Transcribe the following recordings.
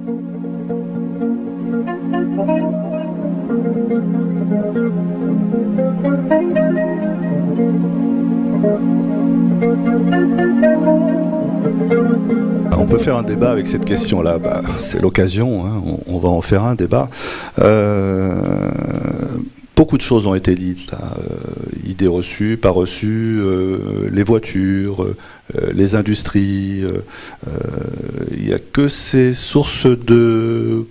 On peut faire un débat avec cette question-là, c'est l'occasion, hein, on va en faire un débat. Beaucoup de choses ont été dites, là. Idées reçues, pas reçues, les voitures, les industries. Il n'y a que ces sources de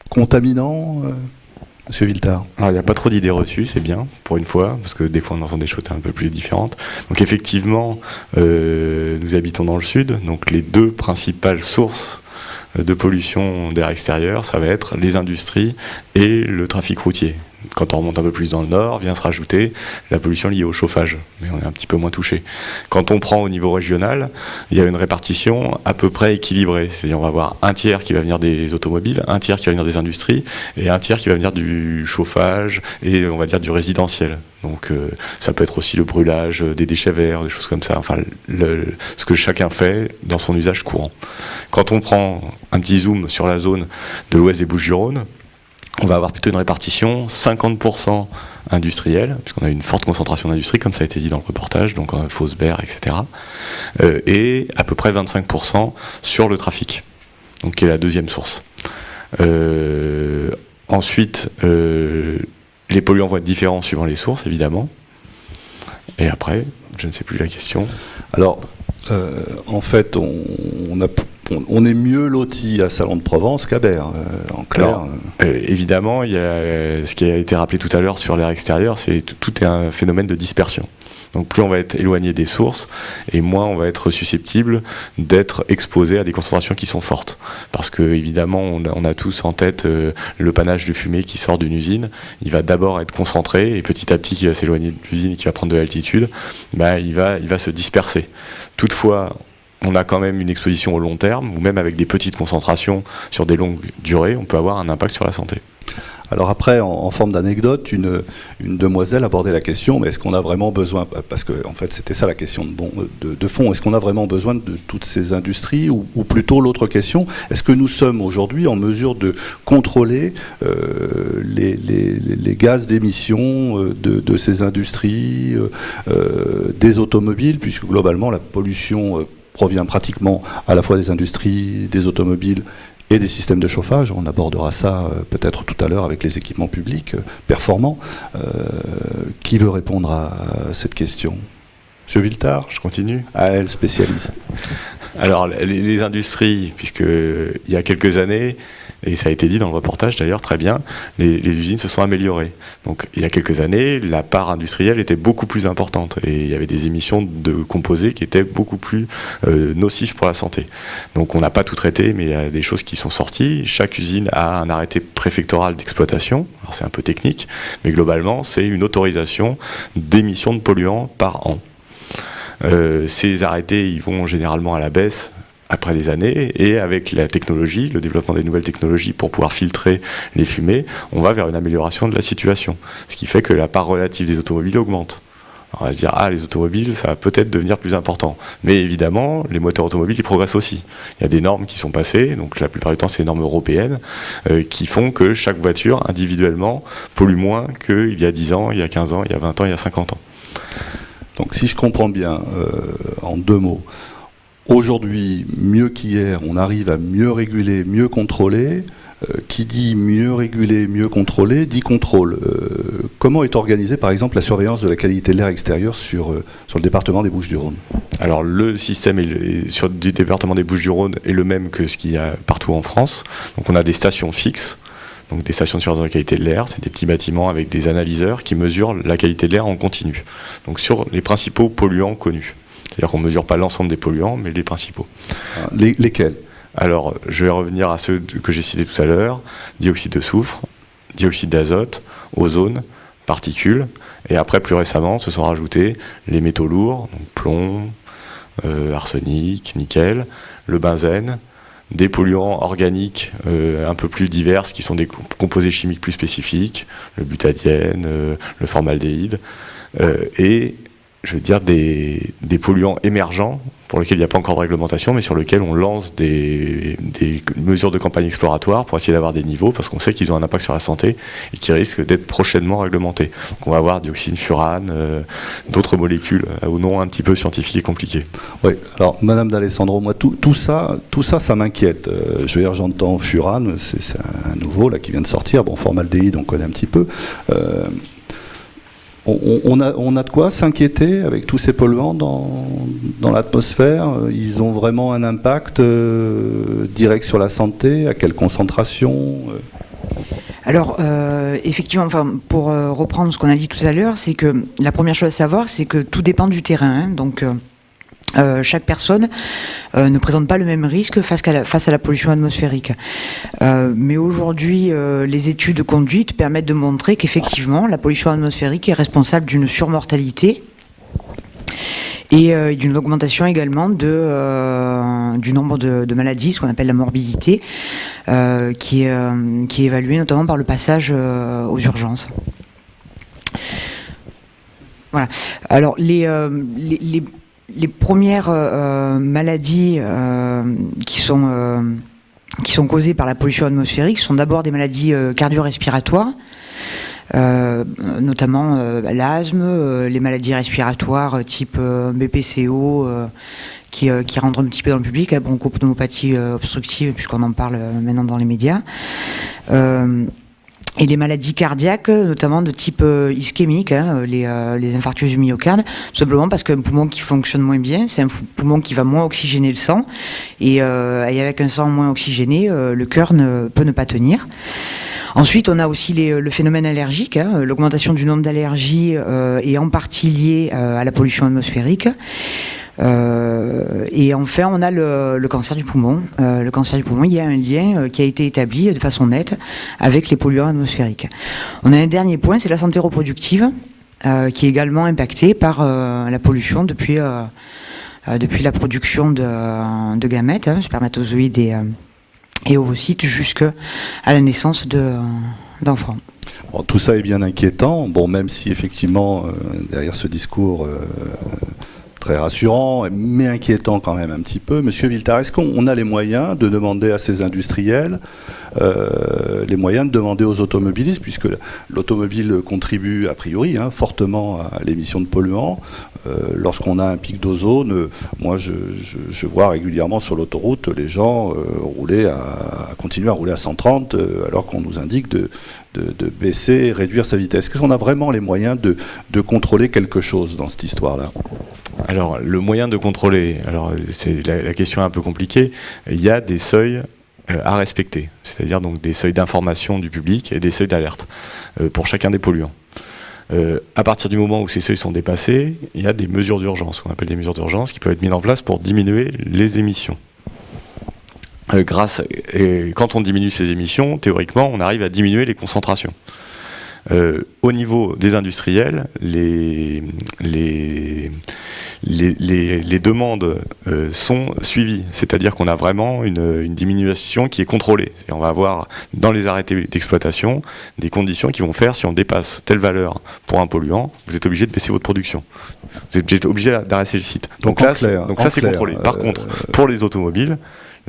contaminants, Monsieur Villetard. Alors, il n'y a pas trop d'idées reçues, c'est bien, pour une fois, parce que des fois on entend des choses un peu plus différentes. Donc effectivement, nous habitons dans le sud, donc les deux principales sources de pollution d'air extérieur, ça va être les industries et le trafic routier. Quand on remonte un peu plus dans le nord, vient se rajouter la pollution liée au chauffage, mais on est un petit peu moins touché. Quand on prend au niveau régional, il y a une répartition à peu près équilibrée. C'est-à-dire on va avoir un tiers qui va venir des automobiles, un tiers qui va venir des industries, et un tiers qui va venir du chauffage et on va dire du résidentiel. Donc ça peut être aussi le brûlage des déchets verts, des choses comme ça, enfin ce que chacun fait dans son usage courant. Quand on prend un petit zoom sur la zone de l'ouest des Bouches-du-Rhône, on va avoir plutôt une répartition 50% industrielle, puisqu'on a une forte concentration d'industrie, comme ça a été dit dans le reportage, donc Fausbert, etc. Et à peu près 25% sur le trafic, donc qui est la deuxième source. Ensuite, les polluants vont être différents suivant les sources, évidemment. Et après, je ne sais plus la question. Alors, en fait, on est mieux loti à Salon de Provence qu'à Berre, en clair. Alors, évidemment, il y a ce qui a été rappelé tout à l'heure sur l'air extérieur, tout est un phénomène de dispersion. Donc plus on va être éloigné des sources, et moins on va être susceptible d'être exposé à des concentrations qui sont fortes. Parce que évidemment, on a tous en tête le panache de fumée qui sort d'une usine. Il va d'abord être concentré, et petit à petit, qui va s'éloigner de l'usine et qui va prendre de l'altitude, il va se disperser. Toutefois, on a quand même une exposition au long terme, ou même avec des petites concentrations sur des longues durées, on peut avoir un impact sur la santé. Alors après, en forme d'anecdote, une demoiselle abordait la question, mais est-ce qu'on a vraiment besoin, parce que en fait c'était ça la question de fond, est-ce qu'on a vraiment besoin de toutes ces industries, ou plutôt l'autre question, est-ce que nous sommes aujourd'hui en mesure de contrôler les gaz d'émission de ces industries, des automobiles, puisque globalement la pollution provient pratiquement à la fois des industries, des automobiles et des systèmes de chauffage. On abordera ça peut-être tout à l'heure avec les équipements publics performants. Qui veut répondre à cette question ? Monsieur Villetard ? Je continue. À elle, spécialiste. Alors, les industries, puisqu'il y a quelques années, et ça a été dit dans le reportage d'ailleurs très bien, les usines se sont améliorées. Donc il y a quelques années, la part industrielle était beaucoup plus importante et il y avait des émissions de composés qui étaient beaucoup plus nocifs pour la santé. Donc on n'a pas tout traité, mais il y a des choses qui sont sorties. Chaque usine a un arrêté préfectoral d'exploitation. Alors c'est un peu technique, mais globalement c'est une autorisation d'émissions de polluants par an. Ces arrêtés, ils vont généralement à la baisse après les années, et avec la technologie, le développement des nouvelles technologies pour pouvoir filtrer les fumées, on va vers une amélioration de la situation. Ce qui fait que la part relative des automobiles augmente. Alors on va se dire, les automobiles, ça va peut-être devenir plus important. Mais évidemment, les moteurs automobiles, ils progressent aussi. Il y a des normes qui sont passées, donc la plupart du temps, c'est les normes européennes, qui font que chaque voiture, individuellement, pollue moins qu'il y a 10 ans, il y a 15 ans, il y a 20 ans, il y a 50 ans. Donc si je comprends bien, en deux mots, aujourd'hui, mieux qu'hier, on arrive à mieux réguler, mieux contrôler. Qui dit mieux réguler, mieux contrôler, dit contrôle. Comment est organisée, par exemple, la surveillance de la qualité de l'air extérieur sur le département des Bouches-du-Rhône ? Alors, le système sur le département des Bouches-du-Rhône est le même que ce qu'il y a partout en France. Donc, on a des stations fixes, donc des stations de surveillance de la qualité de l'air. C'est des petits bâtiments avec des analyseurs qui mesurent la qualité de l'air en continu. Donc, sur les principaux polluants connus. C'est-à-dire qu'on ne mesure pas l'ensemble des polluants, mais les principaux. Lesquels ? Alors, je vais revenir à ceux que j'ai cités tout à l'heure. Dioxyde de soufre, dioxyde d'azote, ozone, particules. Et après, plus récemment, se sont rajoutés les métaux lourds, donc plomb, arsenic, nickel, le benzène, des polluants organiques un peu plus divers, qui sont des composés chimiques plus spécifiques, le butadiène, le formaldéhyde, et je veux dire, des polluants émergents pour lesquels il n'y a pas encore de réglementation, mais sur lesquels on lance des mesures de campagne exploratoire pour essayer d'avoir des niveaux, parce qu'on sait qu'ils ont un impact sur la santé et qui risquent d'être prochainement réglementés. Donc on va avoir dioxine, furane, d'autres molécules au nom un petit peu scientifique et compliqué. Oui, alors Madame D'Alessandro, moi tout ça m'inquiète. Je veux dire, j'entends furane, c'est un nouveau là qui vient de sortir. Bon, formaldéhyde, on connaît un petit peu. On a de quoi s'inquiéter avec tous ces polluants dans l'atmosphère. Ils ont vraiment un impact direct sur la santé. À quelle concentration Alors, effectivement, pour reprendre ce qu'on a dit tout à l'heure, c'est que la première chose à savoir, c'est que tout dépend du terrain. Donc, chaque personne ne présente pas le même risque face à la pollution atmosphérique. Mais aujourd'hui, les études conduites permettent de montrer qu'effectivement, la pollution atmosphérique est responsable d'une surmortalité et d'une augmentation également du nombre de maladies, ce qu'on appelle la morbidité, qui est évaluée notamment par le passage aux urgences. Voilà. Alors, les premières maladies qui sont causées par la pollution atmosphérique sont d'abord des maladies cardio-respiratoires, notamment l'asthme, les maladies respiratoires type BPCO, qui rentrent un petit peu dans le public, bronchopneumopathie obstructive, puisqu'on en parle maintenant dans les médias. Et les maladies cardiaques, notamment de type ischémique, les infarctus du myocarde, tout simplement parce qu'un poumon qui fonctionne moins bien, c'est un poumon qui va moins oxygéner le sang, et avec un sang moins oxygéné, le cœur peut ne pas tenir. Ensuite, on a aussi le phénomène allergique, l'augmentation du nombre d'allergies est en partie liée à la pollution atmosphérique. Et enfin, on a le cancer du poumon. Le cancer du poumon, il y a un lien qui a été établi de façon nette avec les polluants atmosphériques. On a un dernier point, c'est la santé reproductive, qui est également impactée par la pollution depuis la production de gamètes, spermatozoïdes et ovocytes, jusqu'à la naissance d'enfants. Bon, tout ça est bien inquiétant. Bon, même si effectivement, derrière ce discours très rassurant, mais inquiétant quand même un petit peu. Monsieur Villetard, est-ce qu'on a les moyens de demander à ces industriels, les moyens de demander aux automobilistes, puisque l'automobile contribue a priori fortement à l'émission de polluants. Lorsqu'on a un pic d'ozone, moi je vois régulièrement sur l'autoroute les gens continuer à rouler à 130 alors qu'on nous indique de baisser, réduire sa vitesse. Est-ce qu'on a vraiment les moyens de contrôler quelque chose dans cette histoire-là ? Alors, le moyen de contrôler, c'est la question est un peu compliquée. Il y a des seuils à respecter, c'est-à-dire donc des seuils d'information du public et des seuils d'alerte pour chacun des polluants. À partir du moment où ces seuils sont dépassés, il y a des mesures d'urgence, qu'on appelle des mesures d'urgence, qui peuvent être mises en place pour diminuer les émissions. Quand on diminue ces émissions, théoriquement, on arrive à diminuer les concentrations. Au niveau des industriels, les demandes sont suivies, c'est-à-dire qu'on a vraiment une diminution qui est contrôlée. Et on va avoir dans les arrêtés d'exploitation des conditions qui vont faire, si on dépasse telle valeur pour un polluant, vous êtes obligé de baisser votre production. Vous êtes obligé d'arrêter le site. Donc ça c'est contrôlé. Par contre, pour les automobiles,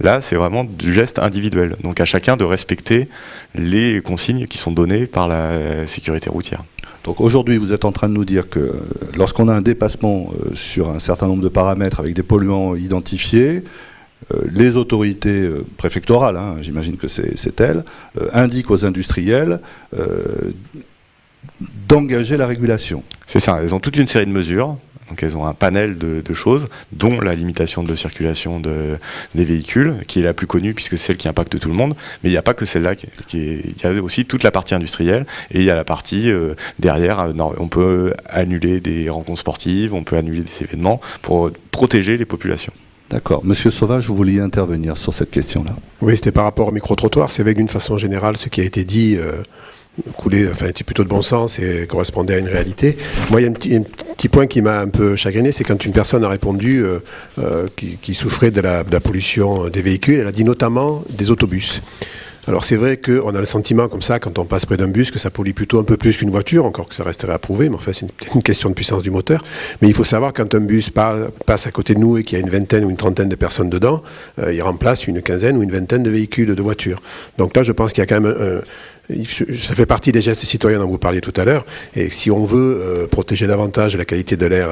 là, c'est vraiment du geste individuel. Donc à chacun de respecter les consignes qui sont données par la sécurité routière. Donc aujourd'hui, vous êtes en train de nous dire que lorsqu'on a un dépassement sur un certain nombre de paramètres avec des polluants identifiés, les autorités préfectorales, j'imagine que c'est elles, indiquent aux industriels d'engager la régulation. C'est ça, elles ont toute une série de mesures. Donc elles ont un panel de choses, dont la limitation de circulation des véhicules, qui est la plus connue puisque c'est celle qui impacte tout le monde. Mais il n'y a pas que celle-là, il y a aussi toute la partie industrielle, et il y a la partie derrière, on peut annuler des rencontres sportives, on peut annuler des événements pour protéger les populations. D'accord. Monsieur Sauvage, vous vouliez intervenir sur cette question-là ? Oui, c'était par rapport au micro-trottoir. C'est vrai que d'une façon générale, ce qui a été dit était plutôt de bon sens et correspondait à une réalité. Moi, il y a un petit point qui m'a un peu chagriné, c'est quand une personne a répondu qui souffrait de la pollution des véhicules, elle a dit notamment des autobus. Alors c'est vrai qu'on a le sentiment comme ça, quand on passe près d'un bus, que ça pollue plutôt un peu plus qu'une voiture, encore que ça resterait à prouver, mais enfin c'est peut-être une question de puissance du moteur. Mais il faut savoir, quand un bus passe à côté de nous et qu'il y a une vingtaine ou une trentaine de personnes dedans, il remplace une quinzaine ou une vingtaine de véhicules, de voitures. Donc là, je pense qu'il y a quand même... ça fait partie des gestes citoyens dont vous parliez tout à l'heure, et si on veut protéger davantage la qualité de l'air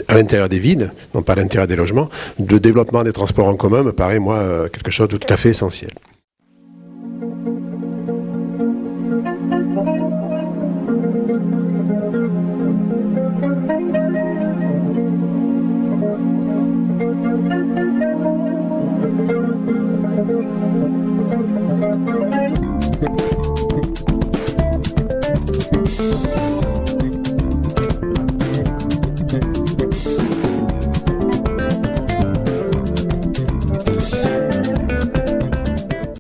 à l'intérieur des villes, non pas à l'intérieur des logements, le développement des transports en commun me paraît, moi, quelque chose de tout à fait essentiel.